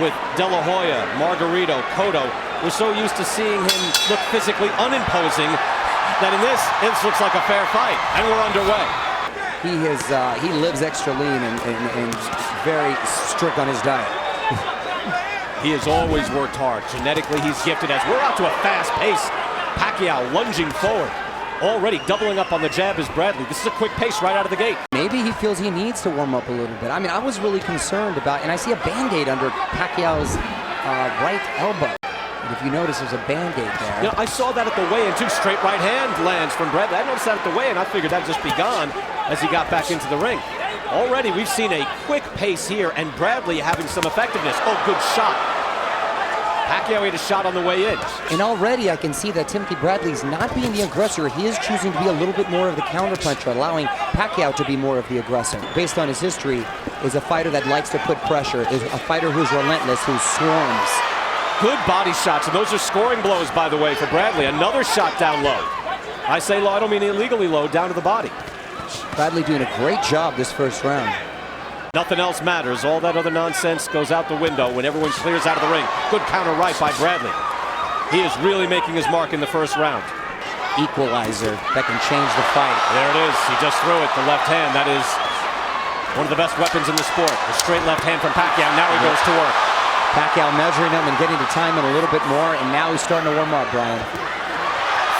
With De La Hoya, Margarito, Cotto, we're so used to seeing him look physically unimposing that in this looks like a fair fight, and we're underway. He lives extra lean and very strict on his diet. He has always worked hard. Genetically, he's gifted as we're out to a fast pace. Pacquiao lunging forward. Already doubling up on the jab is Bradley. This is a quick pace right out of the gate. Maybe he feels he needs to warm up a little bit. I mean, I was really concerned about, and I see a Band-Aid under Pacquiao's right elbow. And if you notice, there's a Band-Aid there. You know, I saw that at the weigh-in too. Straight right hand lands from Bradley. I noticed that at the weigh-in. I figured that'd just be gone as he got back into the ring. Already, we've seen a quick pace here, and Bradley having some effectiveness. Oh, good shot. Pacquiao had a shot on the way in. And already I can see that Timothy Bradley's not being the aggressor. He is choosing to be a little bit more of the counterpuncher, allowing Pacquiao to be more of the aggressor. Based on his history, is a fighter that likes to put pressure, is a fighter who's relentless, who swarms. Good body shots, and those are scoring blows, by the way, for Bradley. Another shot down low. I say low, I don't mean illegally low, down to the body. Bradley doing a great job this first round. Nothing else matters. All that other nonsense goes out the window when everyone clears out of the ring. Good counter right by Bradley. He is really making his mark in the first round. Equalizer that can change the fight. There it is. He just threw it. The left hand. That is one of the best weapons in the sport. The straight left hand from Pacquiao. Now he goes to work. Pacquiao measuring him and getting to time it a little bit more, and now he's starting to warm up, Brian.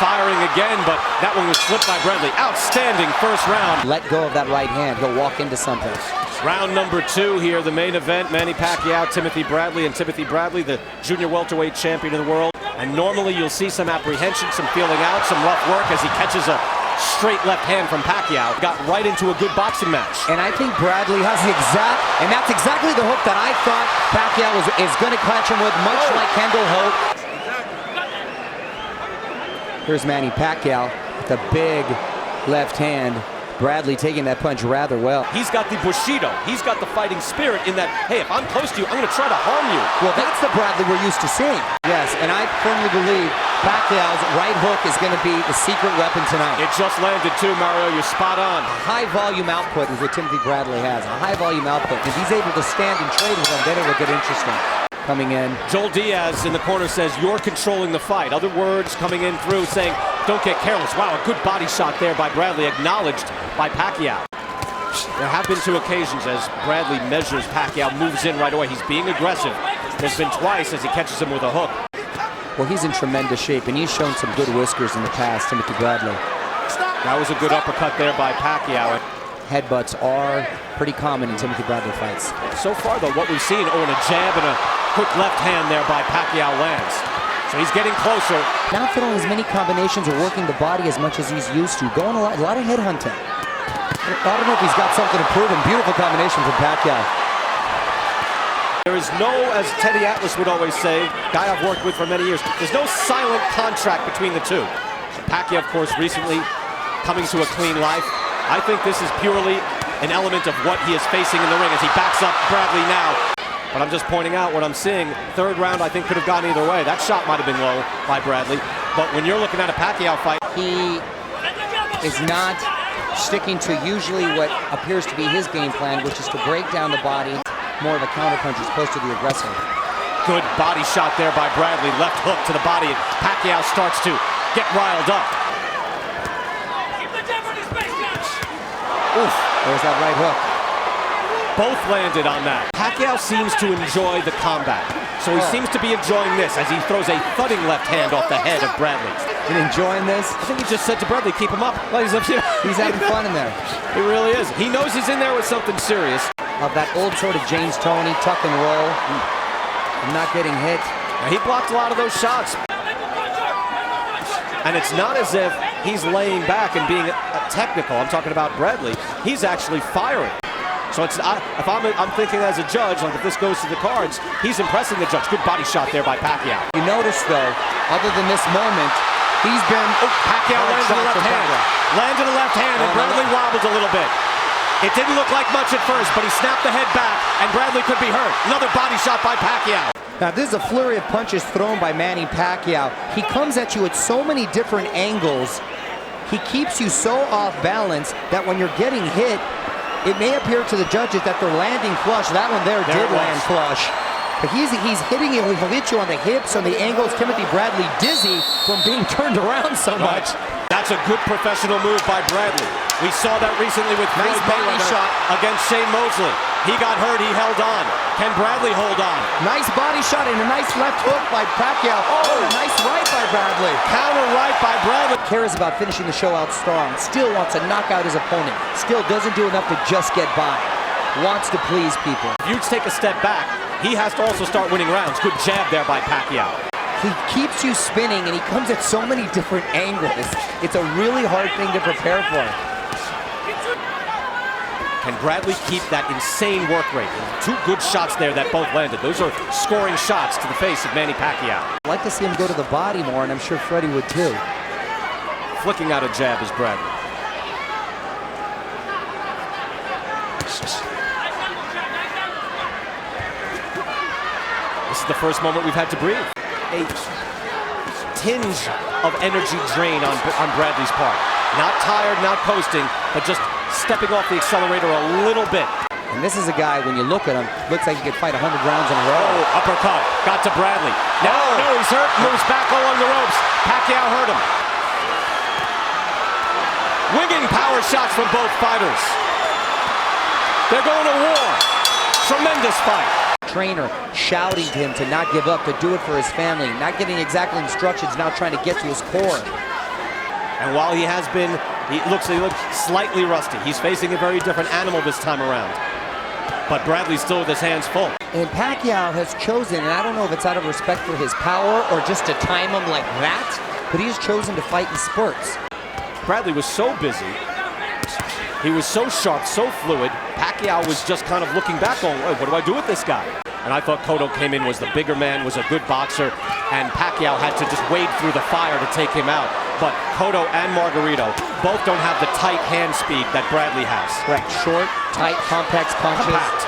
Firing again, but that one was flipped by Bradley. Outstanding first round. Let go of that right hand. He'll walk into something. Round number 2 here, the main event. Manny Pacquiao, Timothy Bradley, and Timothy Bradley, the junior welterweight champion of the world. And normally you'll see some apprehension, some feeling out, some rough work as he catches a straight left hand from Pacquiao. Got right into a good boxing match. And I think Bradley has the and that's exactly the hook that I thought Pacquiao is going to catch him with, much like Kendall Hope. Here's Manny Pacquiao with a big left hand. Bradley taking that punch rather well. He's got the Bushido. He's got the fighting spirit in that, hey, if I'm close to you, I'm going to try to harm you. Well, that's the Bradley we're used to seeing. Yes, and I firmly believe Pacquiao's right hook is going to be the secret weapon tonight. It just landed too, Mario. You're spot on. A high volume output is what Timothy Bradley has. A high volume output. If he's able to stand and trade with him, then it will get interesting. Coming in. Joel Diaz in the corner says, you're controlling the fight. Other words coming in through saying, don't get careless. Wow, a good body shot there by Bradley, acknowledged by Pacquiao. There have been 2 occasions as Bradley measures Pacquiao, moves in right away. He's being aggressive. There's been twice as he catches him with a hook. Well, he's in tremendous shape, and he's shown some good whiskers in the past, Timothy Bradley. That was a good uppercut there by Pacquiao. Headbutts are pretty common in Timothy Bradley fights. So far, though, what we've seen, and a jab and a quick left hand there by Pacquiao lands. So he's getting closer. Not throwing as many combinations or working the body as much as he's used to. Going a lot of head hunting. I don't know if he's got something to prove. Beautiful combination from Pacquiao. There is no, as Teddy Atlas would always say, guy I've worked with for many years, there's no silent contract between the two. Pacquiao, of course, recently coming to a clean life. I think this is purely an element of what he is facing in the ring as he backs up Bradley now. But I'm just pointing out what I'm seeing. Third round, I think, could have gone either way. That shot might have been low by Bradley. But when you're looking at a Pacquiao fight, he is not sticking to usually what appears to be his game plan, which is to break down the body. More of a counterpuncher as opposed to the aggressor. Good body shot there by Bradley. Left hook to the body, and Pacquiao starts to get riled up. Oof, there's that right hook. Both landed on that. Pacquiao seems to enjoy the combat. So he seems to be enjoying this as he throws a thudding left hand off the head of Bradley. And enjoying this? I think he just said to Bradley, keep him up. Like he's having fun in there. He really is. He knows he's in there with something serious. Of that old sort of James Toney, tuck and roll. I'm not getting hit. Now, he blocked a lot of those shots. And it's not as if he's laying back and being technical. I'm talking about Bradley. He's actually firing. So it's if I'm thinking as a judge, like if this goes to the cards, he's impressing the judge. Good body shot there by Pacquiao. You notice though, other than this moment, he's been Pacquiao landed a left hand. Landed a left hand, and Bradley wobbled a little bit. It didn't look like much at first, but he snapped the head back, and Bradley could be hurt. Another body shot by Pacquiao. Now this is a flurry of punches thrown by Manny Pacquiao. He comes at you at so many different angles. He keeps you so off balance that when you're getting hit, it may appear to the judges that they're landing flush. That one there did land flush. But he's hitting you. He'll hit you on the hips, on the angles. Timothy Bradley dizzy from being turned around so much. That's a good professional move by Bradley. We saw that recently with Nice body shot against Shane Mosley. He got hurt, he held on. Can Bradley hold on? Nice body shot and a nice left hook by Pacquiao. Oh, a nice right by Bradley. Counter right by Bradley. Cares about finishing the show out strong. Still wants to knock out his opponent. Still doesn't do enough to just get by. Wants to please people. If you take a step back, he has to also start winning rounds. Good jab there by Pacquiao. He keeps you spinning and he comes at so many different angles. It's a really hard thing to prepare for. Can Bradley keep that insane work rate? Two good shots there that both landed. Those are scoring shots to the face of Manny Pacquiao. I'd like to see him go to the body more, and I'm sure Freddie would too. Flicking out a jab is Bradley. This is the first moment we've had to breathe. A tinge of energy drain on Bradley's part. Not tired, not coasting, but just stepping off the accelerator a little bit. And this is a guy, when you look at him, looks like he could fight 100 rounds in a row. Oh, uppercut, got to Bradley. No, he's hurt, moves back along the ropes. Pacquiao hurt him. Winging power shots from both fighters. They're going to war. Tremendous fight. Trainer shouting to him to not give up, to do it for his family, not getting exact instructions, now trying to get to his core. And while he has been, he looks slightly rusty. He's facing a very different animal this time around. But Bradley's still with his hands full. And Pacquiao has chosen, and I don't know if it's out of respect for his power or just to time him like that, but he has chosen to fight in spurts. Bradley was so busy. He was so sharp, so fluid. Pacquiao was just kind of looking back going, what do I do with this guy? And I thought Cotto came in, was the bigger man, was a good boxer, and Pacquiao had to just wade through the fire to take him out. But Cotto and Margarito both don't have the tight hand speed that Bradley has. Right, short, tight, complex punches. Compact.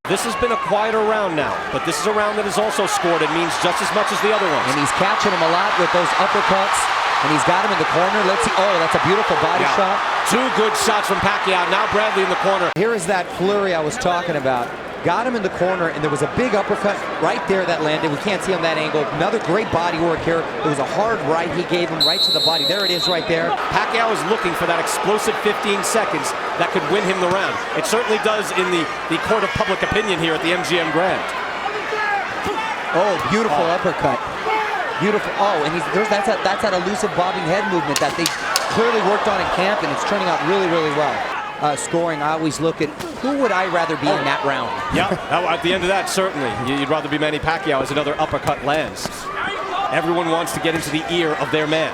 This has been a quieter round now, but this is a round that has also scored and means just as much as the other ones. And he's catching him a lot with those uppercuts. And he's got him in the corner. Let's see. Oh, that's a beautiful body shot. Two good shots from Pacquiao. Now Bradley in the corner. Here is that flurry I was talking about. Got him in the corner, and there was a big uppercut right there that landed. We can't see on that angle. Another great body work here. It was a hard right he gave him right to the body. There it is right there. Pacquiao is looking for that explosive 15 seconds that could win him the round. It certainly does in the court of public opinion here at the MGM Grand. Oh, beautiful uppercut. Beautiful. Oh, and that's that elusive bobbing head movement that they clearly worked on in camp, and it's turning out really, really well. Scoring, I always look at who would I rather be in that round. Yeah, at the end of that, certainly. You'd rather be Manny Pacquiao as another uppercut lands. Everyone wants to get into the ear of their man.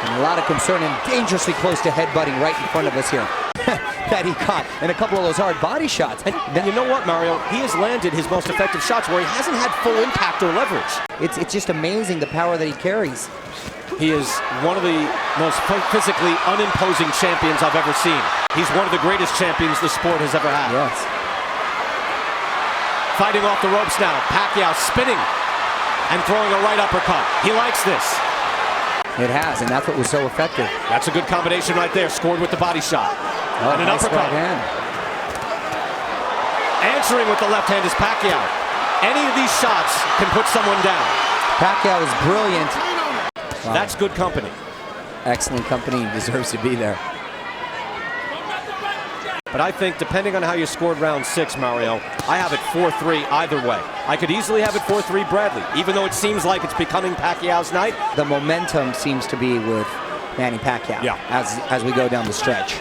And a lot of concern and dangerously close to headbutting right in front of us here. That he caught, and a couple of those hard body shots. And you know what, Mario? He has landed his most effective shots where he hasn't had full impact or leverage. It's just amazing the power that he carries. He is one of the most physically unimposing champions I've ever seen. He's one of the greatest champions the sport has ever had. Yes. Fighting off the ropes now. Pacquiao spinning and throwing a right uppercut. He likes this. It has, and that's what was so effective. That's a good combination right there. Scored with the body shot. Oh, and an nice uppercut. Right hand. Answering with the left hand is Pacquiao. Any of these shots can put someone down. Pacquiao is brilliant. Wow. That's good company. Excellent company. He deserves to be there. But I think, depending on how you scored round 6, Mario, I have it 4-3 either way. I could easily have it 4-3 Bradley, even though it seems like it's becoming Pacquiao's night. The momentum seems to be with Manny Pacquiao as we go down the stretch.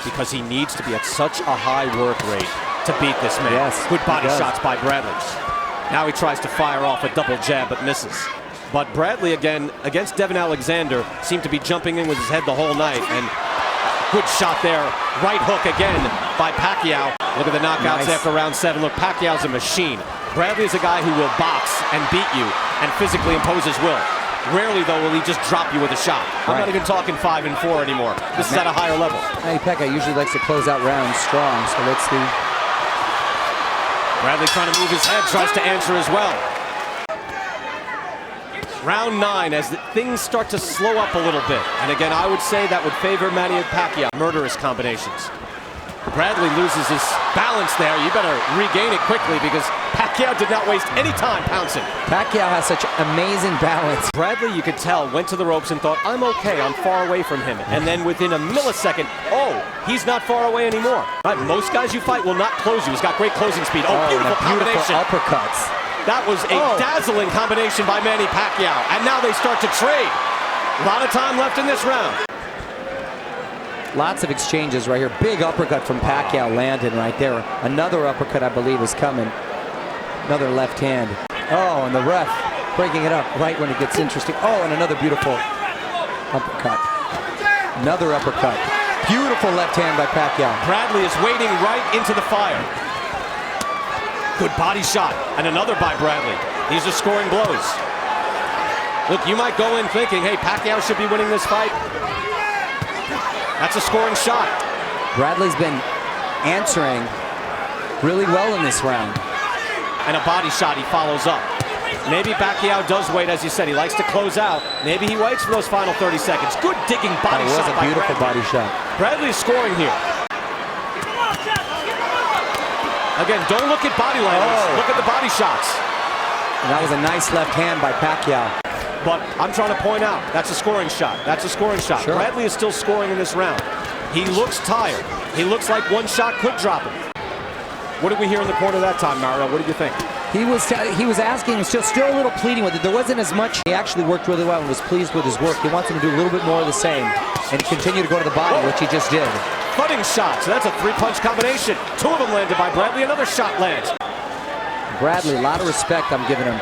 Because he needs to be at such a high work rate to beat this man. Yes, good body shots by Bradley. Now he tries to fire off a double jab, but misses. But Bradley, again, against Devin Alexander, seemed to be jumping in with his head the whole night. And good shot there. Right hook again by Pacquiao. Look at the knockouts after round 7. Look, Pacquiao's a machine. Bradley is a guy who will box and beat you and physically impose his will. Rarely, though, will he just drop you with a shot. I'm not even talking 5 and 4 anymore. This is at a higher level. Manny Pacquiao usually likes to close out rounds strong, so let's see. Bradley trying to move his head, tries to answer as well. Round 9, as things start to slow up a little bit. And again, I would say that would favor Manny Pacquiao. Murderous combinations. Bradley loses his balance there. You better regain it quickly because Pacquiao did not waste any time pouncing. Pacquiao has such amazing balance. Bradley, you could tell, went to the ropes and thought, I'm okay, I'm far away from him. And then within a millisecond, oh, he's not far away anymore. Right, most guys you fight will not close you. He's got great closing speed. Oh, beautiful combination. Uppercuts. That was a dazzling combination by Manny Pacquiao. And now they start to trade. A lot of time left in this round. Lots of exchanges right here. Big uppercut from Pacquiao landed right there. Another uppercut, I believe, is coming. Another left hand. Oh, and the ref breaking it up right when it gets interesting. Oh, and another beautiful uppercut. Another uppercut. Beautiful left hand by Pacquiao. Bradley is wading right into the fire. Good body shot. And another by Bradley. These are scoring blows. Look, you might go in thinking, hey, Pacquiao should be winning this fight. That's a scoring shot. Bradley's been answering really well in this round. And a body shot he follows up. Maybe Pacquiao does wait, as you said. He likes to close out. Maybe he waits for those final 30 seconds. Good digging body shot by Bradley. That was a beautiful body shot. Bradley is scoring here. Again, don't look at body language. Look at the body shots. And that was a nice left hand by Pacquiao. But I'm trying to point out, that's a scoring shot. That's a scoring shot. Sure. Bradley is still scoring in this round. He looks tired. He looks like one shot could drop him. What did we hear in the corner that time, Mario? What did you think? He was asking, still a little pleading with it. There wasn't as much. He actually worked really well and was pleased with his work. He wants him to do a little bit more of the same and continue to go to the body, which he just did. Footing shot. So that's a three-punch combination. Two of them landed by Bradley. Another shot lands. Bradley, a lot of respect I'm giving him.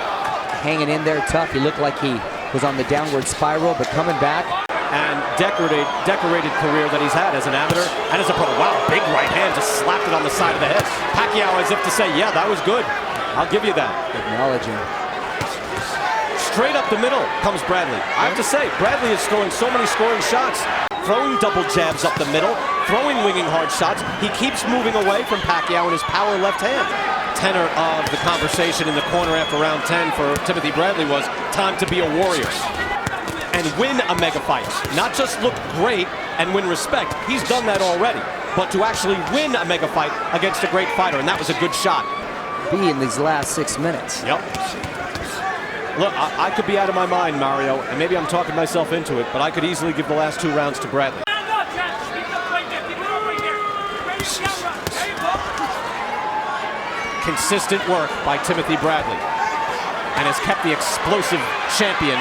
Hanging in there tough. He looked like he was on the downward spiral, but coming back. And decorated career that he's had as an amateur and as a pro. Wow, big right hand, just slapped it on the side of the head. Pacquiao as if to say, yeah, that was good. I'll give you that. Acknowledging. Straight up the middle comes Bradley. I have to say, Bradley is throwing so many scoring shots. Throwing double jabs up the middle, throwing winging hard shots. He keeps moving away from Pacquiao in his power left hand. Tenor of the conversation in the corner after round 10 for Timothy Bradley was time to be a warrior and win a mega fight. Not just look great and win respect. He's done that already. But to actually win a mega fight against a great fighter, and that was a good shot. Be in these last 6 minutes. Yep. Look, I could be out of my mind, Mario, and maybe I'm talking myself into it, but I could easily give the last 2 rounds to Bradley. Consistent work by Timothy Bradley, and has kept the explosive champion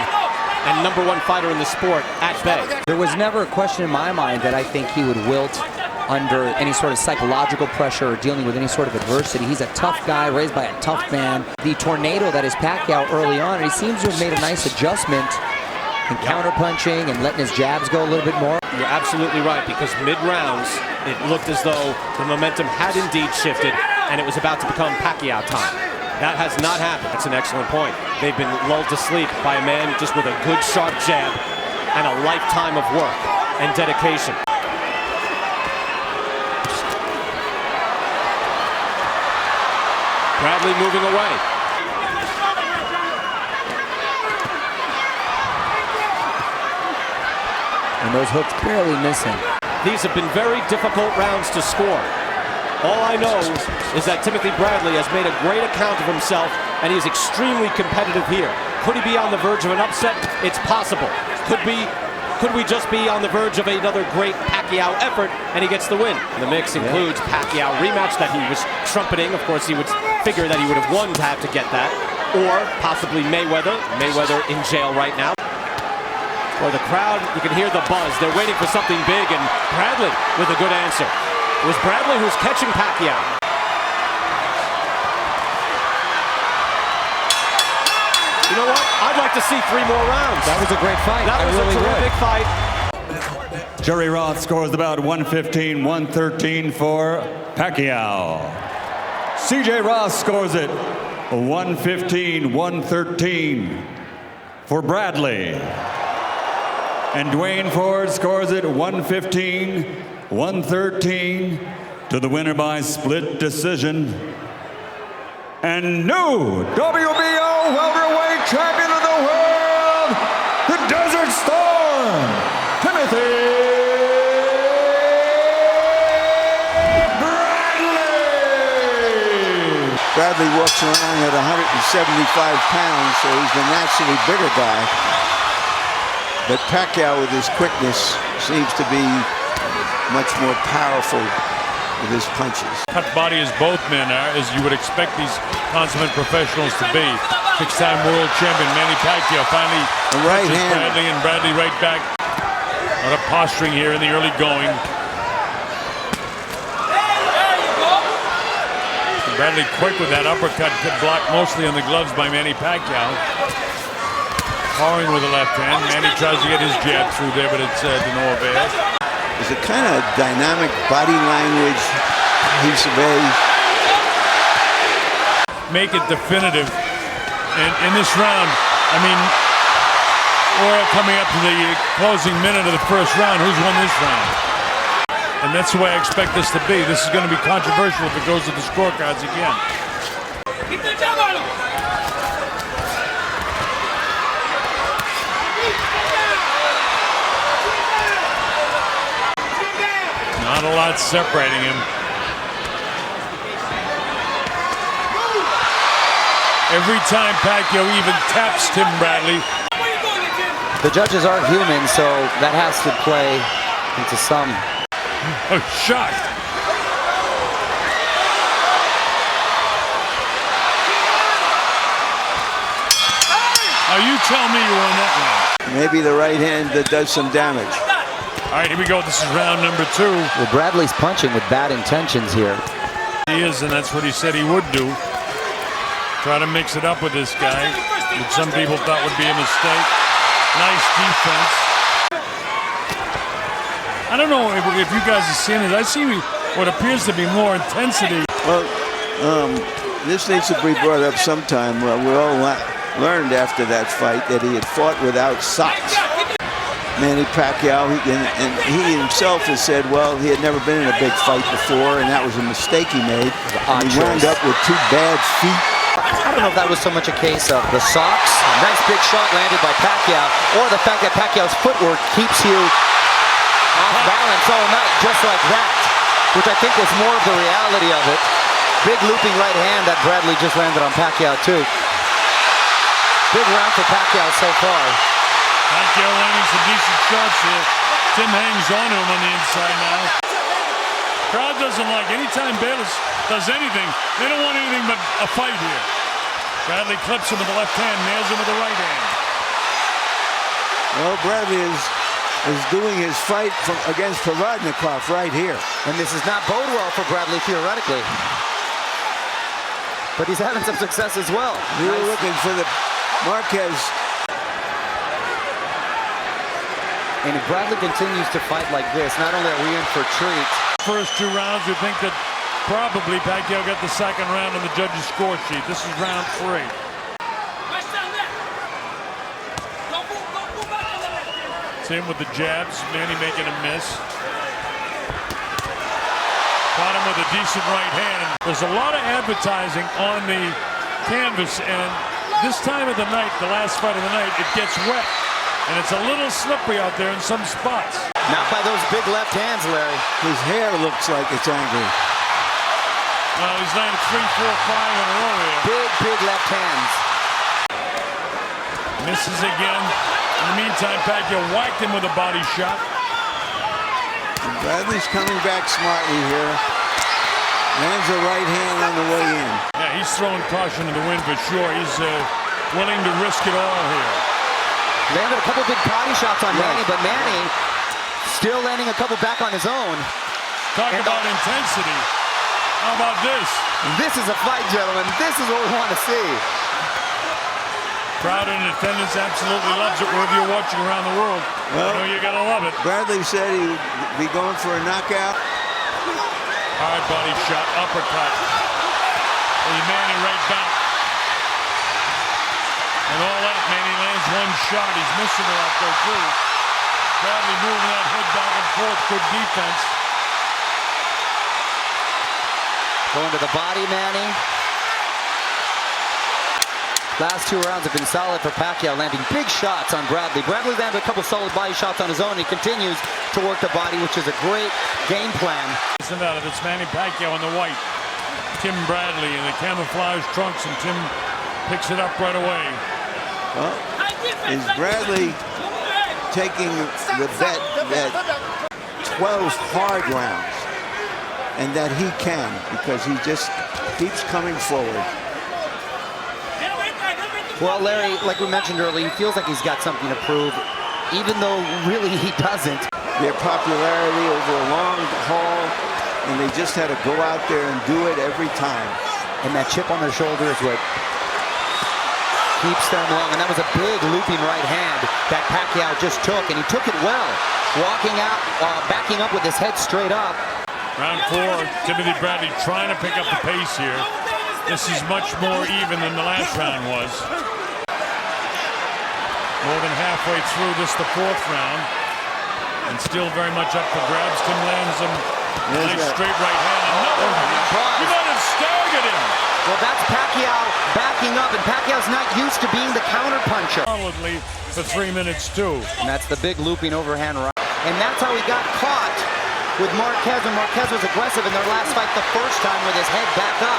and #1 fighter in the sport at bay. There was never a question in my mind that I think he would wilt under any sort of psychological pressure or dealing with any sort of adversity. He's a tough guy, raised by a tough man. The tornado that is Pacquiao early on, and he seems to have made a nice adjustment in counterpunching and letting his jabs go a little bit more. You're absolutely right, because mid-rounds, it looked as though the momentum had indeed shifted, and it was about to become Pacquiao time. That has not happened. That's an excellent point. They've been lulled to sleep by a man just with a good sharp jab and a lifetime of work and dedication. Bradley moving away. And those hooks barely missing. These have been very difficult rounds to score. All I know is that Timothy Bradley has made a great account of himself, and he's extremely competitive here. Could he be on the verge of an upset? It's possible. Could we just be on the verge of another great Pacquiao effort, and he gets the win? The mix includes Pacquiao rematch that he was trumpeting. Of course, he would figure that he would have won to have to get that. Or possibly Mayweather. Mayweather in jail right now. For the crowd, you can hear the buzz. They're waiting for something big, and Bradley with a good answer. It was Bradley who's catching Pacquiao. You know what? I'd like to see 3 more rounds. That was a great fight. That was really a terrific fight. Jerry Roth scores about 115-113 for Pacquiao. CJ Ross scores it 115-113 for Bradley. And Dwayne Ford scores it 115-113 to the winner by split decision. And new WBO welterweight champion of the world, the Desert Storm, Timothy Bradley walks around at 175 pounds, so he's the naturally bigger guy. But Pacquiao, with his quickness, seems to be much more powerful with his punches. Cut body as both men are, as you would expect these consummate professionals to be. Six-time world champion Manny Pacquiao finally right touches hand. Bradley, and Bradley right back. A lot of posturing here in the early going. Bradley quick with that uppercut, blocked mostly on the gloves by Manny Pacquiao. Powering with the left hand. Manny tries to get his jab through there, but it's to no avail. There's a kind of dynamic body language he surveys. Make it definitive. And in this round, I mean, we're coming up to the closing minute of the first round. Who's won this round? And that's the way I expect this to be. This is going to be controversial if it goes to the scorecards again. Not a lot separating him. Every time Pacquiao even taps Tim Bradley. The judges are human, so that has to play into some. Oh, shot. Oh, you tell me you won that round. Maybe the right hand that does some damage. All right, here we go. This is round number 2. Well, Bradley's punching with bad intentions here. He is, and that's what he said he would do. Try to mix it up with this guy, which some people thought would be a mistake. Nice defense. I don't know if you guys have seen it. I see what appears to be more intensity. Well, this needs to be brought up sometime. We all learned after that fight that he had fought without socks. Manny Pacquiao, and he himself has said, well, he had never been in a big fight before, and that was a mistake he made. He wound up with 2 bad feet. I don't know if that was so much a case of the socks, nice big shot landed by Pacquiao, or the fact that Pacquiao's footwork keeps you off balance all night, just like that, which I think was more of the reality of it. Big looping right hand that Bradley just landed on Pacquiao, too. Big round for Pacquiao so far. Pacquiao landing some decent shots here. Tim hangs on to him on the inside now. Crowd doesn't like anytime Bayless does anything. They don't want anything but a fight here. Bradley clips him with the left hand, nails him with the right hand. Well, Bradley is doing his fight against Provodnikov right here. And this does not bode well for Bradley theoretically. But he's having some success as well. We were looking for the Marquez. And if Bradley continues to fight like this, not only are we in for a treat. First 2 rounds, we think that probably Pacquiao got the second round on the judges' score sheet. This is round 3. Tim with the jabs, Manny making a miss. Caught him with a decent right hand. There's a lot of advertising on the canvas, and this time of the night, the last fight of the night, it gets wet. And it's a little slippery out there in some spots. Not by those big left hands, Larry. His hair looks like it's angry. Well, he's landed 3, 4, 5 in a row here. Big left hands. Misses again. In the meantime, Pacquiao whacked him with a body shot. And Bradley's coming back smartly here. Lands a right hand on the way in. Yeah, he's throwing caution to the wind for sure. He's willing to risk it all here. Landed a couple big body shots on Manny, but Manny still landing a couple back on his own. Talk about intensity. How about this? This is a fight, gentlemen. This is what we want to see. Crowd in attendance absolutely loves it wherever you're watching around the world. Well, I know you're going to love it. Bradley said he would be going for a knockout. Hard body shot, uppercut. And Manny right back. And all that, Manny lands 1 shot. He's missing it out there, too. Bradley moving that head back and forth. Good defense. Going to the body, Manny. Last 2 rounds have been solid for Pacquiao, landing big shots on Bradley. Bradley landed a couple solid body shots on his own. He continues to work the body, which is a great game plan. Listen to it. It's Manny Pacquiao in the white. Tim Bradley in the camouflage trunks, and Tim picks it up right away. Well, is Bradley taking the bet that 12 hard rounds and that he can, because he just keeps coming forward? Well, Larry, like we mentioned earlier, he feels like he's got something to prove, even though really he doesn't. Their popularity over a long haul, and they just had to go out there and do it every time. And that chip on their shoulder is what keeps them long. And that was a big looping right hand that Pacquiao just took, and he took it well. Walking out, backing up with his head straight up. Round 4, Timothy Bradley trying to pick up the pace here. This is much more even than the last round was. More than halfway through this, the 4th round. And still very much up for grabs. Tim lands him. Nice straight right hand. Another one. He might have staggered him. Well, that's Pacquiao backing up, and Pacquiao's not used to being the counterpuncher. Solidly for 3 minutes, too. And that's the big looping overhand right. And that's how he got caught with Marquez, and Marquez was aggressive in their last fight the first time with his head back up.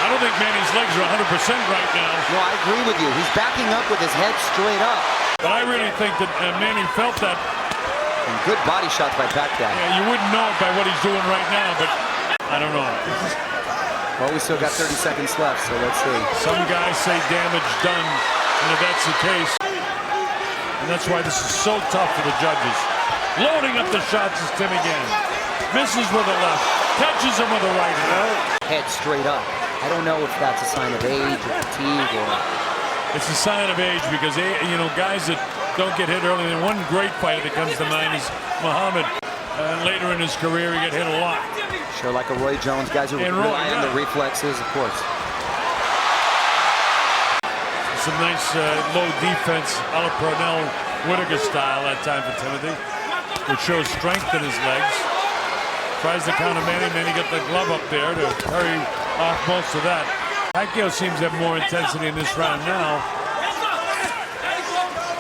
I don't think Manny's legs are 100% right now. No, I agree with you. He's backing up with his head straight up. But I really think that Manny felt that. And good body shots by Pacquiao. Yeah, you wouldn't know it by what he's doing right now, but I don't know. Well, we still got 30 seconds left, so let's see. Some guys say damage done, and if that's the case, and that's why this is so tough for the judges. Loading up the shots is Tim again. Misses with the left, catches him with the right hand. Head straight up. I don't know if that's a sign of age or fatigue or... It's a sign of age because, you know, guys that don't get hit early. And one great fighter that comes to mind is Muhammad. Later in his career, he got hit a lot. Sure, like a Roy Jones, guys who rely on the reflexes, of course. Some nice low defense, a la Pernell Whitaker style that time for Timothy, which shows strength in his legs. Tries to counter Manny, Manny got the glove up there to hurry off most of that. Pacquiao seems to have more intensity in this round now.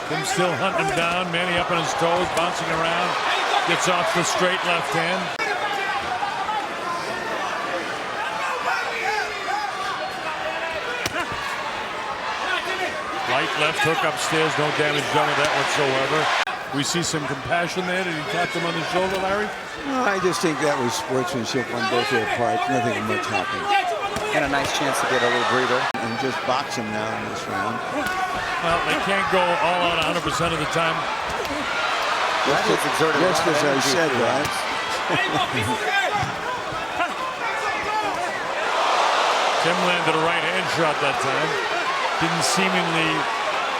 Tim still hunting him down, Manny up on his toes, bouncing around, gets off the straight left hand. Light left hook upstairs, no damage done with that whatsoever. We see some compassion there. Did he tap him on the shoulder, Larry? No, I just think that was sportsmanship on both their parts. Nothing much happened. And a nice chance to get a little breather. And just box him now in this round. Well, they can't go all out 100% of the time. Just as I said, right? Tim landed a right hand shot that time. Didn't seemingly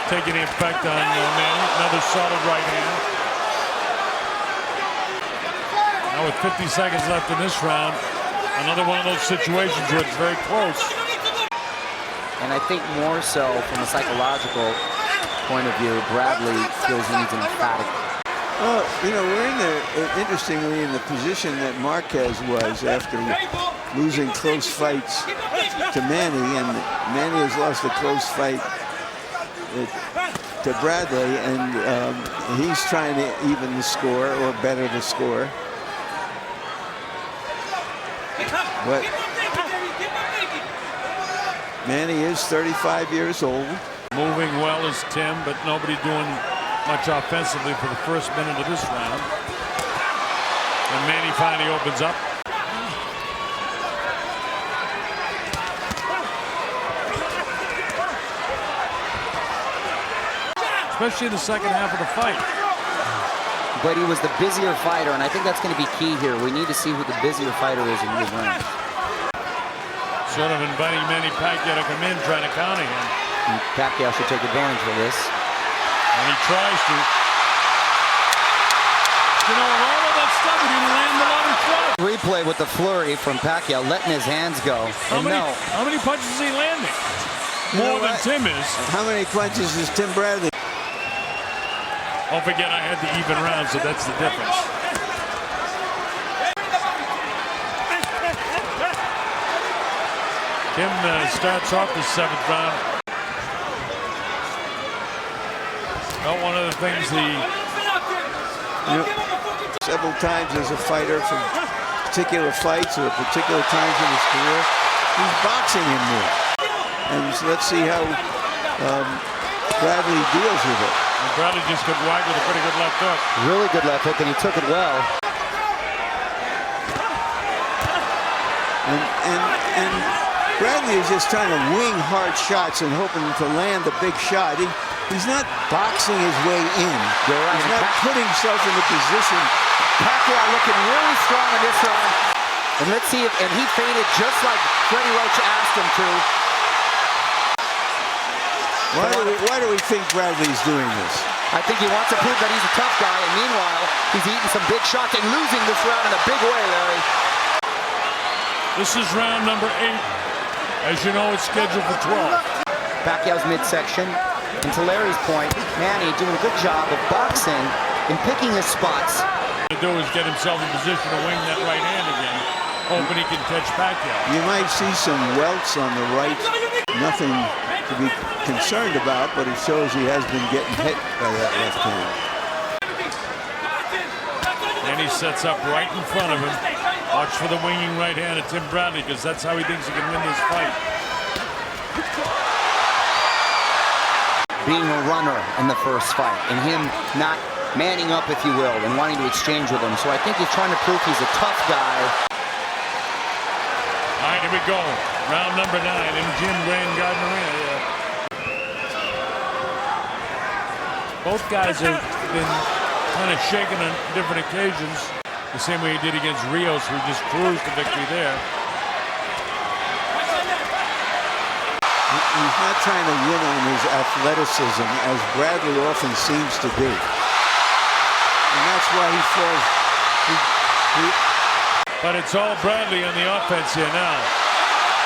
take any effect on Manny. Another solid right hand. Now with 50 seconds left in this round, another one of those situations where it's very close. And I think more so from a psychological point of view, Bradley feels he needs an emphatic. Well, you know, we're interestingly in the position that Marquez was after losing close fights to Manny, and Manny has lost a close fight to Bradley, and he's trying to even the score or better the score. But Manny is 35 years old. Moving well is Tim, but nobody doing much offensively for the first minute of this round. And Manny finally opens up. Especially in the second half of the fight. But he was the busier fighter, and I think that's going to be key here. We need to see who the busier fighter is in these rounds. Sort of inviting Manny Pacquiao to come in, trying to counter him. And Pacquiao should take advantage of this. And he tries to. You know, all of that stuff, he didn't land a lot of shots. Replay with the flurry from Pacquiao, letting his hands go. How many punches is he landing? More than Tim is. How many punches is Tim Bradley? Don't forget, I had the even round, so that's the difference. Tim starts off the 7th round. Well, one of the things several times as a fighter from particular fights or particular times in his career, He's boxing him more. And so let's see how Bradley deals with it. And Bradley just got whacked with a pretty good left hook. Really good left hook, and he took it well. And Bradley is just trying to wing hard shots and hoping to land a big shot. He's not boxing his way in. Right. He's not putting himself in the position. Pacquiao looking really strong in this round. And let's see if, and he feinted just like Freddie Roach asked him to. Why do we think Bradley's doing this? I think he wants to prove that he's a tough guy, and meanwhile, he's eating some big shots and losing this round in a big way, Larry. This is round number 8. As you know, it's scheduled for 12. Pacquiao's midsection. And to Larry's point, Manny doing a good job of boxing and picking his spots. To do is get himself in position to wing that right hand again, hoping he can catch Pacquiao. You might see some welts on the right. Nothing to be concerned about, but it shows he has been getting hit by that left hand. And he sets up right in front of him. Watch for the winging right hand of Tim Bradley, because that's how he thinks he can win this fight. Being a runner in the first fight, and him not manning up, if you will, and wanting to exchange with him. So I think he's trying to prove he's a tough guy. All right, here we go. Round number 9 in Jim Grand Garden Arena. Both guys have been kind of shaken on different occasions, the same way he did against Rios, who just cruised to victory there. He's not trying to win on his athleticism, as Bradley often seems to do. And that's why he falls. But it's all Bradley on the offense here now.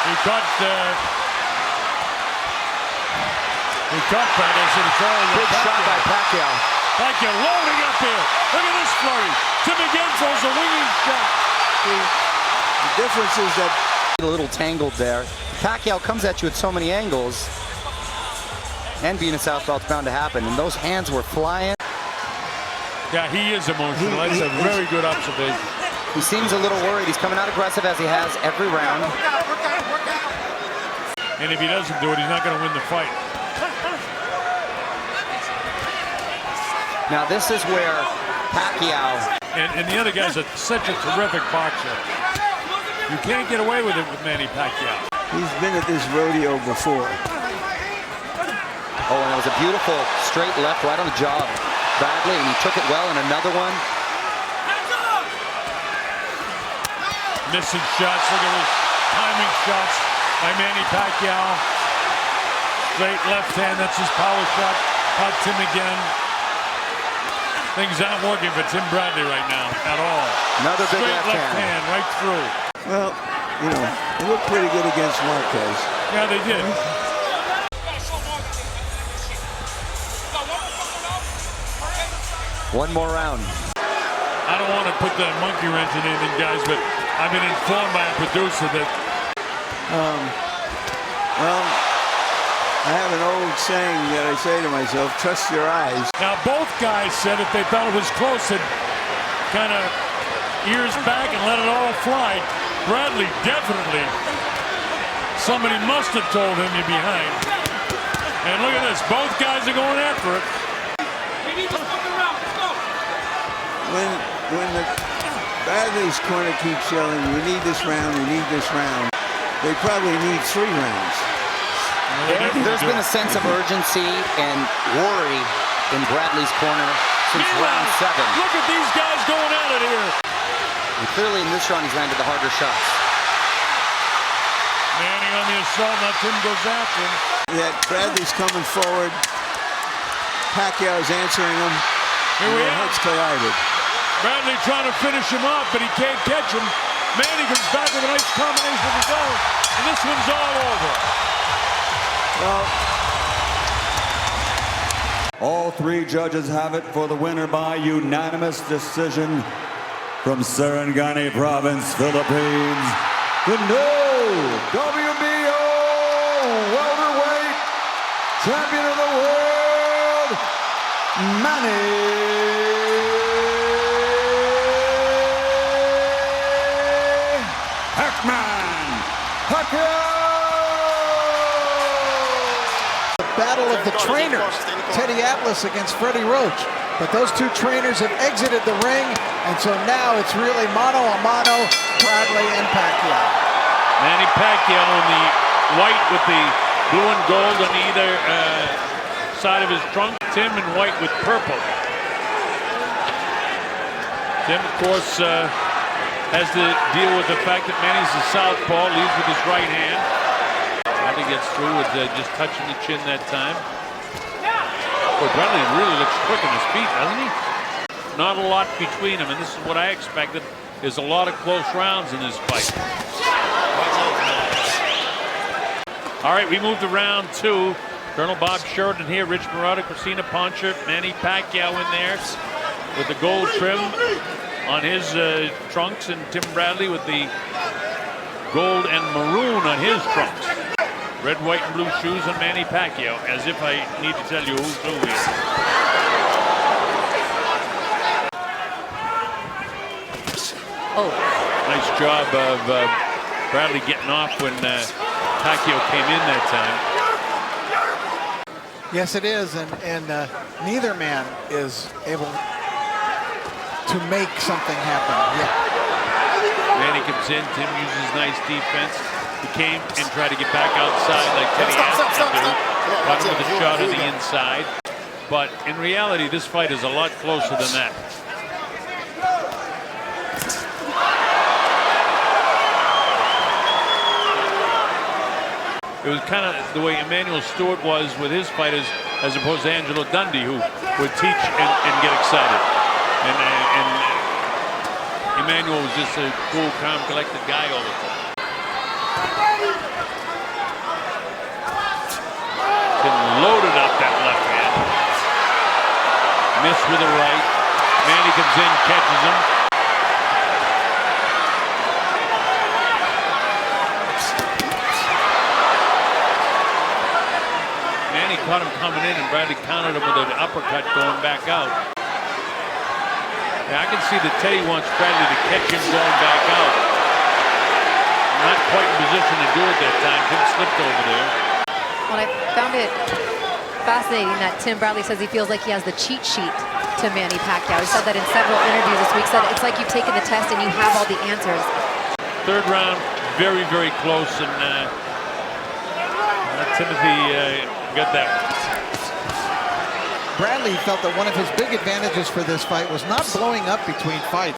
He caught Bradley, so it's all Big shot by Pacquiao. Pacquiao loading up here. Look at this flurry. Tim again throws a winging shot. The difference is that A little tangled there. Pacquiao comes at you at so many angles. And being a southpaw, it's bound to happen. And those hands were flying. Yeah, he is emotional. That's a very good observation. He seems a little worried. He's coming out aggressive as he has every round. And if he doesn't do it, he's not going to win the fight. Now this is where Pacquiao... And the other guy's such a terrific boxer. You can't get away with it with Manny Pacquiao. he's been at this rodeo before. Oh, and it was a beautiful straight left right on the jaw of Bradley, and he took it well in another one. Missing shots. Look at his timing shots by Manny Pacquiao. Straight left hand. That's his power shot. Caught Tim again. Things aren't working for Tim Bradley right now at all. Another big Straight left hand. right through. Well, you know, they looked pretty good against Marquez. Yeah, they did. One more round. I don't want to put the monkey wrench in anything, guys, but I've been informed by a producer that... Well, I have an old saying that I say to myself, trust your eyes. Now, both guys said if they thought it was close, they'd kind of ears back and let it all fly. Bradley definitely. Somebody must have told him you're behind. And look at this. Both guys are going after it. When the Bradley's corner keeps yelling, we need this round, we need this round, they probably need 3 rounds. There's been a sense of urgency and worry in Bradley's corner since round 7. Look at these guys going at it here. And clearly in this round he's landed the harder shots. Manny on the assault, now Tim goes after him. That Bradley's coming forward, Pacquiao's answering him, Here we and their are. heads collided. Bradley trying to finish him off, but he can't catch him. Manny comes back with a nice combination of his own, and this one's all over. Well, All 3 judges have it for the winner by unanimous decision from Sarangani Province, Philippines. The new WBO welterweight champion of the world, Manny Pacquiao. battle of the trainers, Teddy Atlas against Freddie Roach. But those two trainers have exited the ring, and so now it's really mano a mano, Bradley and Pacquiao. Manny Pacquiao in the white with the blue and gold on either side of his trunk. Tim in white with purple. Tim, of course, has to deal with the fact that Manny's a southpaw, leads with his right hand. Bradley gets through with just touching the chin that time. Boy, Bradley really looks quick on his feet, doesn't he? Not a lot between them, and this is what I expected, is a lot of close rounds in this fight. All right, we move to round 2. Colonel Bob Sheridan here, Rich Marotta, Christina Poncher, Manny Pacquiao in there with the gold trim on his trunks, and Tim Bradley with the gold and maroon on his trunks. Red, white, and blue shoes on Manny Pacquiao, as if I need to tell you who's who is. Oh. Nice job of Bradley getting off when Pacquiao came in that time. Yes, it is, and neither man is able to make something happen. Yeah. Manny comes in, Tim uses nice defense. He came and tried to get back outside like Teddy asked him to do. Caught him with a shot on the inside. But in reality, this fight is a lot closer than that. It was kind of the way Emmanuel Stewart was with his fighters, as opposed to Angelo Dundee, who would teach and get excited. And Emmanuel was just a cool, calm, collected guy all the time. Loaded up that left hand. Missed with the right. Manny comes in, catches him. Manny caught him coming in, and Bradley countered him with an uppercut going back out. Yeah, I can see that Teddy wants Bradley to catch him going back out. Not quite in position to do it that time. Tim slipped over there. Well, I found it fascinating that Tim Bradley says he feels like he has the cheat sheet to Manny Pacquiao. He said that in several interviews this week. Said it's like you've taken the test and you have all the answers. Third round, very, very close, and Timothy got that one. Bradley felt that one of his big advantages for this fight was not blowing up between fights.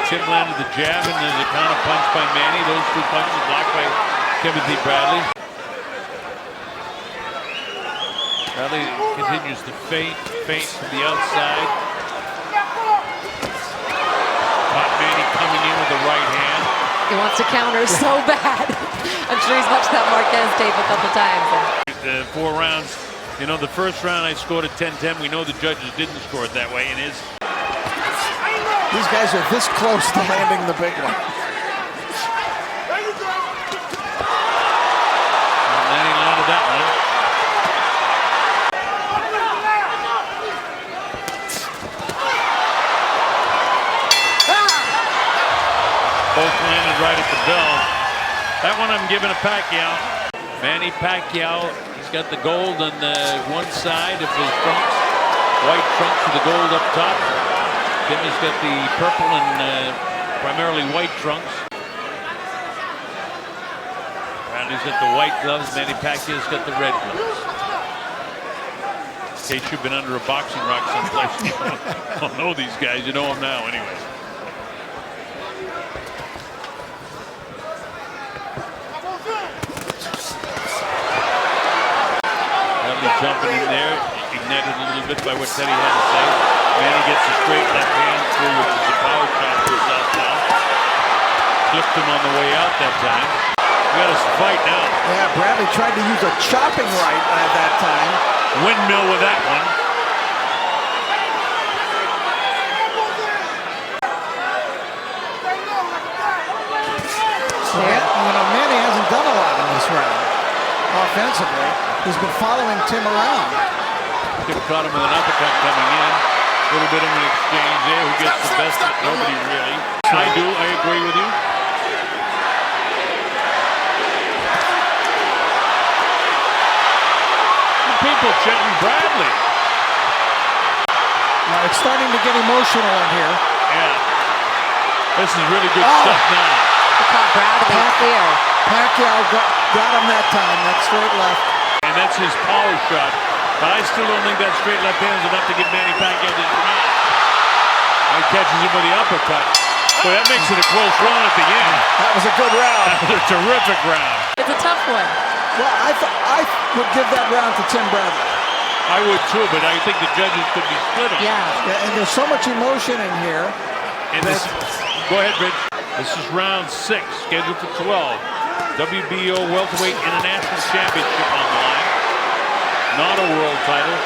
Tim landed the jab, and there's a counter punch by Manny. Those two punches blocked by Timothy Bradley. Bradley continues to feint from the outside. Caught Manny coming in with the right hand. He wants to counter so bad. I'm sure he's watched that Marquez tape a couple times. 4 rounds. You know, the first round I scored at 10-10. We know the judges didn't score it that way, and his. These guys are this close to landing the big one. And then he landed that one. Both landed right at the bell. That one I'm giving to Pacquiao. Manny Pacquiao, he's got the gold on one side of his trunks. White trunks with the gold up top. Tim has got the purple and primarily white trunks. Bradley's got the white gloves. Manny Pacquiao's got the red gloves. In case you've been under a boxing rock someplace, you don't know these guys. You know them now, anyway. Bradley jumping in there, ignited a little bit by what Teddy had to say. Manny gets a straight left hand through, which is a power shot to his southpaw. Flipped him on the way out that time. We got us a fight now. Yeah, Bradley tried to use a chopping right at that time. Windmill with that one. So Manny hasn't done a lot in this round offensively. He's been following Tim around. Tim caught him with an uppercut coming in. little bit of an exchange there. Who gets the best of nobody really. I do. I agree with you. People chanting Bradley. It's starting to get emotional in here. Yeah. This is really good stuff now. They caught Bradley clear. Pacquiao got him that time, that straight left. And that's his power shot. But I still don't think that straight left hand is enough to get Manny Pacquiao this round. He catches him with the uppercut. Boy, that makes it a close round at the end. That was a good round. That was a terrific round. It's a tough one. Well, I would give that round to Tim Bradley. I would too, but I think the judges could be split on. Yeah. And there's so much emotion in here. And this, go ahead, Rich. This is round 6, scheduled for 12. WBO Welterweight International Championship on the line. Not a world title,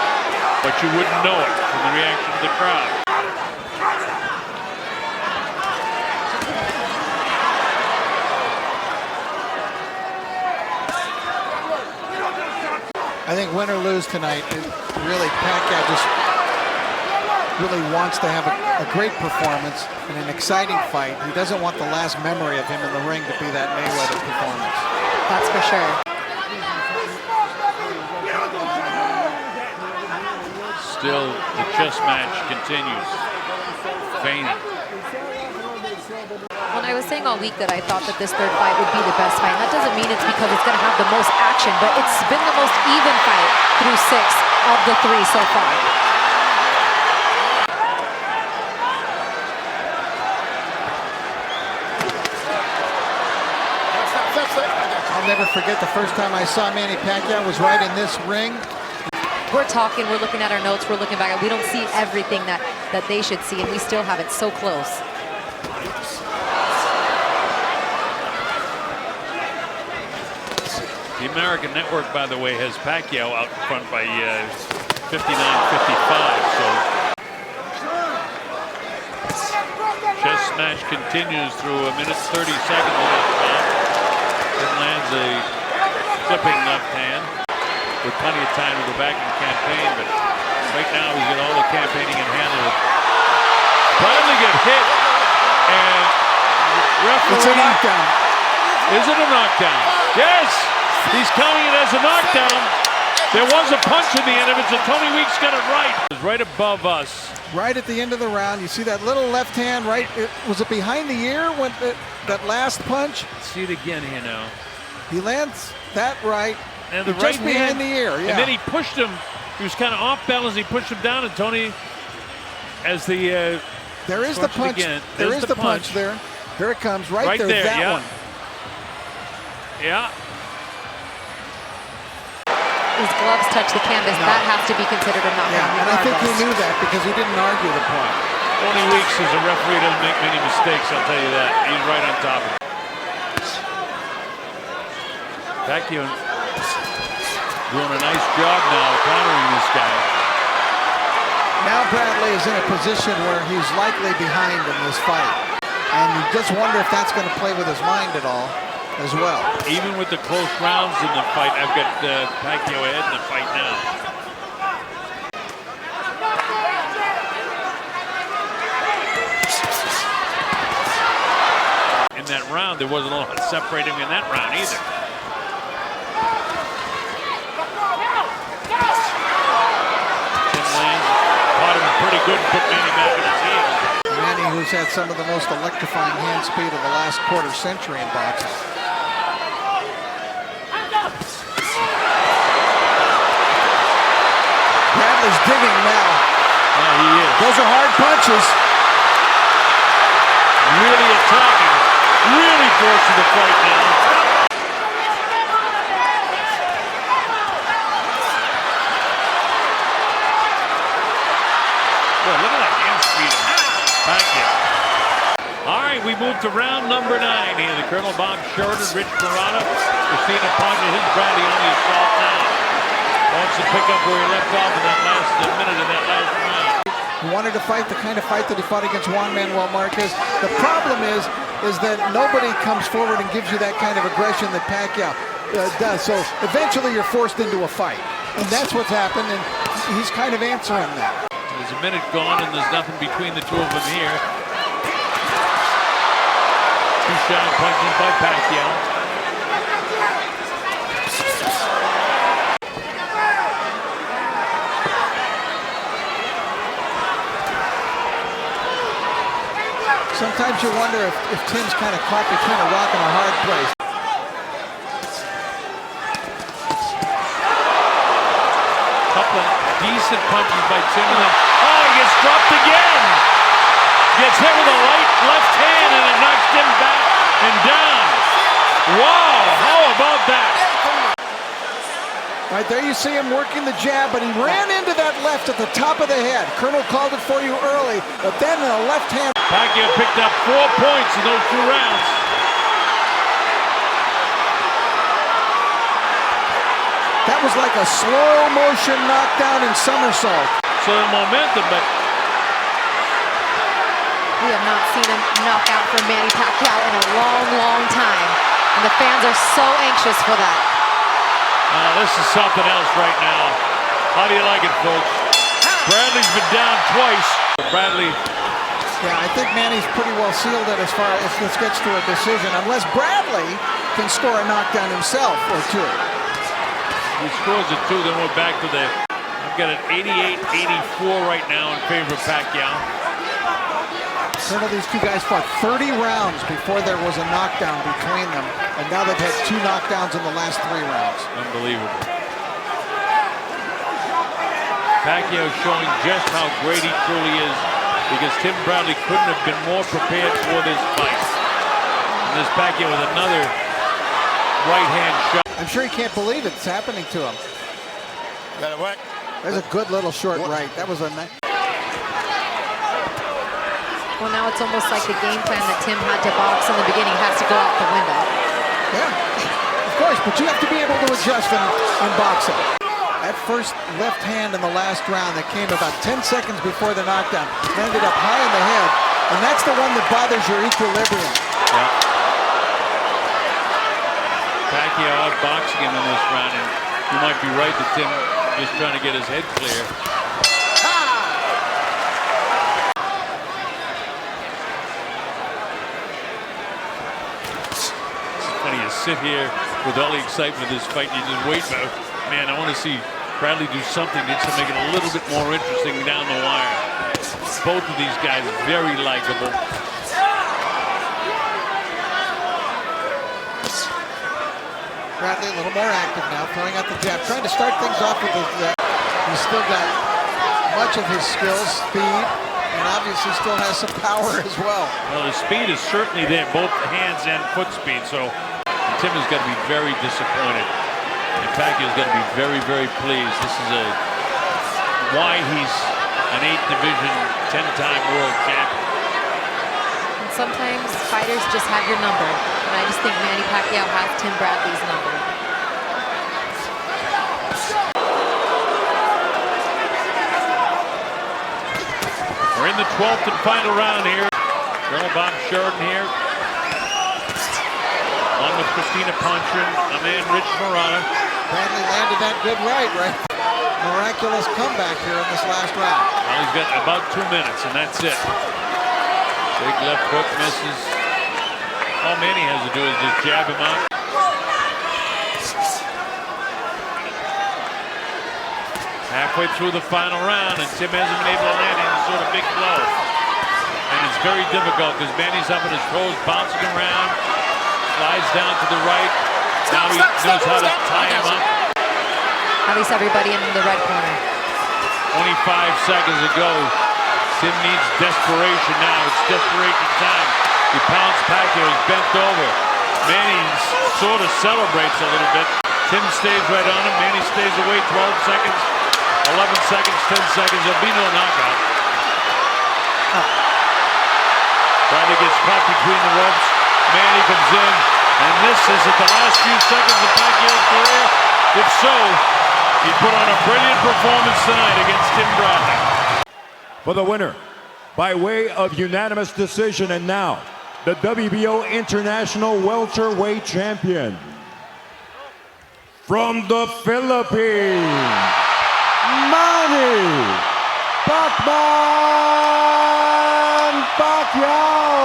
but you wouldn't know it from the reaction of the crowd. I think win or lose tonight, really Pacquiao just really wants to have a great performance and an exciting fight. He doesn't want the last memory of him in the ring to be that Mayweather performance. That's for sure. Still, the chess match continues. Feigning. When I was saying all week that I thought that this third fight would be the best fight, and that doesn't mean it's because it's going to have the most action, but it's been the most even fight through 6 of the 3 so far. I'll never forget the first time I saw Manny Pacquiao was right in this ring. We're talking, we're looking at our notes, we're looking back. We don't see everything that they should see, and we still have it so close. The American Network, by the way, has Pacquiao out in front by 59-55. So chess match continues through 1 minute 30 seconds of this round. Then lands a flipping left hand with plenty of time to go back and campaign, but right now he's got all the campaigning in hand. Bradley get hit, and referee. It's a knockdown. Is it a knockdown? Yes! He's counting it as a knockdown. There was a punch in the end of it, so Tony Weeks got it right. It's right above us. Right at the end of the round, you see that little left hand, right? Was it behind the ear when that last punch? See it again here now. He lands that right, and the just right behind hand, the ear. Yeah. And then he pushed him. He was kind of off balance. He pushed him down, and Tony, as the there is the punch. Again. There is the punch there. Here it comes, right there. That yeah. one. Yeah. His gloves touch the canvas. No. That has to be considered a knockdown. Yeah, and I think he knew that because he didn't argue the point. Tony Weeks as a referee doesn't make many mistakes, I'll tell you that. He's right on top of it. Pacquiao doing a nice job now countering this guy. Now Bradley is in a position where he's likely behind in this fight. And you just wonder if that's going to play with his mind at all as well. Even with the close rounds in the fight, I've got Pacquiao ahead in the fight now. In that round, there wasn't a lot separating in that round either. Tim lands, caught him pretty good and put Manny back in his heels. Manny, who's had some of the most electrifying hand speed of the last quarter century in boxing. Bradley's digging now. Yeah, he is. Those are hard punches. Really attacking. Really forcing the fight now. Boy, look at that hand speed. Pacquiao. All right, we move to round number 9 here. The Colonel Bob Sheridan, Rich Parada, Christina Ponce, his Bradley on the assault now. Wants to pick up where he left off in that last minute of that last round. He wanted to fight the kind of fight that he fought against Juan Manuel Marquez. The problem is that nobody comes forward and gives you that kind of aggression that Pacquiao does. So eventually you're forced into a fight. And that's what's happened, and he's kind of answering that. The There's a minute gone, and there's nothing between the two of them here. Two shot punches by Pacquiao. Sometimes you wonder if Tim's kind of caught between a rock and a hard place. Couple of decent punches by Tim, and then, oh, he gets dropped again. Gets hit with a left hand, and it knocks Tim back and down. Wow, how about that? Right there you see him working the jab, but he ran into that left at the top of the head. Colonel called it for you early, but then a left hand. Pacquiao picked up 4 points in those 2 rounds. That was like a slow motion knockdown and somersault. So the momentum, but We have not seen a knockout from Manny Pacquiao in a long, long time. And the fans are so anxious for that. this is something else right now. How do you like it, folks? Bradley's been down twice. Bradley. Yeah, I think Manny's pretty well sealed it as far as this gets to a decision, unless Bradley can score a knockdown himself or 2. He scores it 2, then we're back to the... I've got an 88-84 right now in favor of Pacquiao. Colonel, these two guys fought 30 rounds before there was a knockdown between them, and now they've had 2 knockdowns in the last 3 rounds. Unbelievable. Pacquiao showing just how great he truly is, because Tim Bradley couldn't have been more prepared for this fight. And this Pacquiao with another right-hand shot. I'm sure he can't believe it's happening to him. There's a good little short right. That was a nice. Well, now it's almost like the game plan that Tim had to box in the beginning has to go out the window. Yeah, of course, but you have to be able to adjust in boxing. That first left hand in the last round that came about 10 seconds before the knockdown landed up high in the head, and that's the one that bothers your equilibrium. Yeah. Pacquiao outboxing him in this round, and you might be right that Tim just trying to get his head clear. Funny, you sit here with all the excitement of this fight, and you just wait. Man, I want to see Bradley do something just to make it a little bit more interesting down the wire. Both of these guys very likable. Bradley a little more active now, throwing out the jab, trying to start things off with his. He's still got much of his skills, speed, and obviously still has some power as well. Well, the speed is certainly there, both hands and foot speed. So Tim is going to be very disappointed. And Pacquiao's going to be very, very pleased. This is why he's an 8th division, 10-time world champion. And sometimes fighters just have your number. And I just think Manny Pacquiao has Tim Bradley's number. We're in the 12th and final round here. Colonel Bob Sheridan here. Along with Christina Pontrin, a man Rich Morata. Bradley landed that good right. Miraculous comeback here in this last round. Well, he's got about 2 minutes, and that's it. Big left hook misses. All Manny has to do is just jab him out. Halfway through the final round, and Tim hasn't been able to land any sort of big blow. And it's very difficult because Manny's up on his toes, bouncing around, slides down to the right. Now he knows how to tie him up. At least everybody in the red corner. 25 seconds ago. Tim needs desperation now. It's desperation time. He pounds Pacquiao. He's bent over. Manny sort of celebrates a little bit. Tim stays right on him. Manny stays away 12 seconds. 11 seconds, 10 seconds. There'll be no knockout. Bradley gets caught between the ropes. Manny comes in. And this is at the last few seconds of Pacquiao's career. If so, he put on a brilliant performance tonight against Tim Bradley. For the winner, by way of unanimous decision, and now, the WBO International Welterweight Champion. From the Philippines, Manny Pacquiao! Pacquiao.